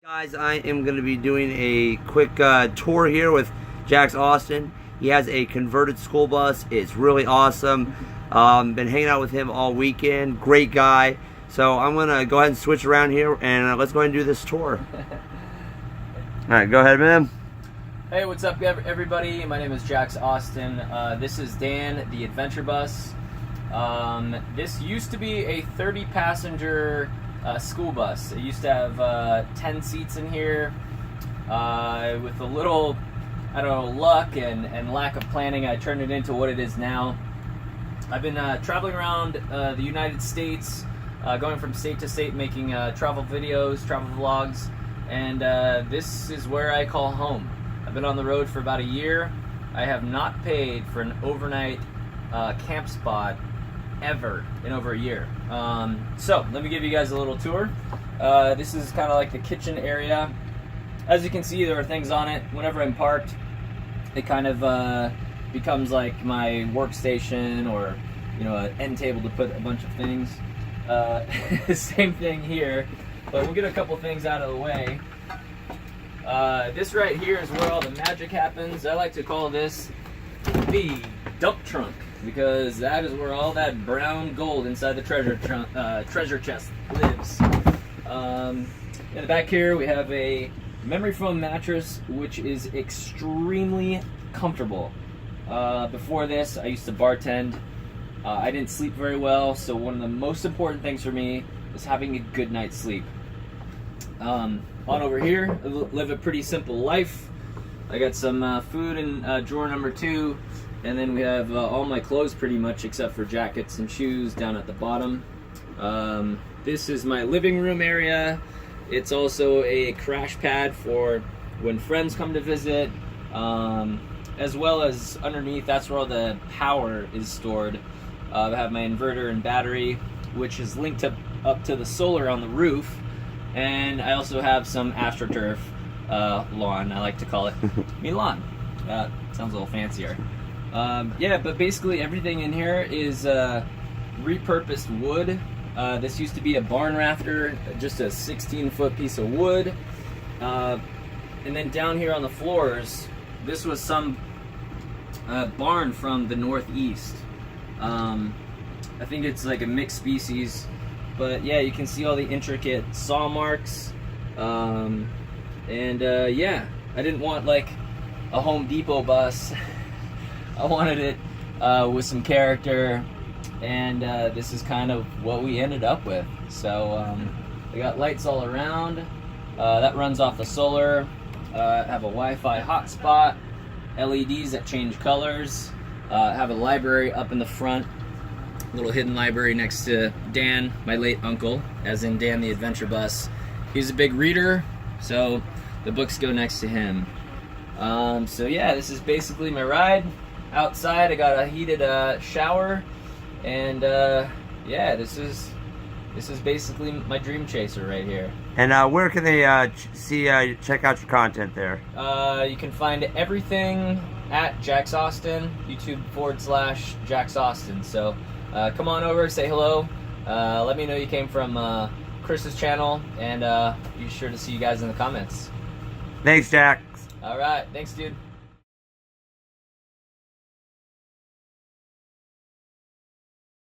Guys, I am going to be doing a quick tour here with Jax Austin. He has a converted school bus. It's really awesome. Been hanging out with him all weekend. Great guy. So I'm going to go ahead and switch around here and let's go ahead and do this tour. Alright, go ahead, man. Hey, what's up everybody? My name is Jax Austin. This is Dan, the adventure bus. This used to be a 30-passenger school bus. It used to have 10 seats in here. With a little, I don't know, luck and lack of planning, I turned it into what it is now. I've been traveling around the United States, going from state to state, making travel videos, travel vlogs, and this is where I call home. I've been on the road for about a year. I have not paid for an overnight camp spot ever in over a year. So let me give you guys a little tour. This is kind of like the kitchen area. As you can see, there are things on it. Whenever I'm parked, it kind of becomes like my workstation, or an end table to put a bunch of things. Same thing here, but we'll get a couple things out of the way. This right here is where all the magic happens. I like to call this the dump trunk, because that is where all that brown gold inside the treasure chest lives. In the back here we have a memory foam mattress, which is extremely comfortable. Before this, I used to bartend. I didn't sleep very well, so one of the most important things for me is having a good night's sleep. On over here, I live a pretty simple life. I got some food in drawer number 2, and then we have all my clothes pretty much except for jackets and shoes down at the bottom. This is my living room area. It's also a crash pad for when friends come to visit, as well as underneath, that's where all the power is stored. I have my inverter and battery, which is linked up to the solar on the roof. And I also have some AstroTurf lawn, I like to call it. Me lawn. Sounds a little fancier. Yeah, but basically everything in here is repurposed wood. This used to be a barn rafter, just a 16-foot piece of wood. And then down here on the floors, this was some barn from the Northeast. I think it's like a mixed species. But yeah, you can see all the intricate saw marks. Yeah, I didn't want like a Home Depot bus. I wanted it with some character, and this is kind of what we ended up with. So we got lights all around. That runs off the solar. Have a Wi-Fi hotspot, LEDs that change colors. Have a library up in the front. Little hidden library next to Dan, my late uncle, as in Dan the Adventure Bus. He's a big reader, so the books go next to him. So yeah, this is basically my ride. Outside, I got a heated shower, and yeah, this is basically my dream chaser right here. And where can they check out your content there? You can find everything at Jax Austin, YouTube/Jax Austin. So come on over, say hello. Let me know you came from Chris's channel, and be sure to see you guys in the comments. Thanks, Jax. All right, thanks, dude.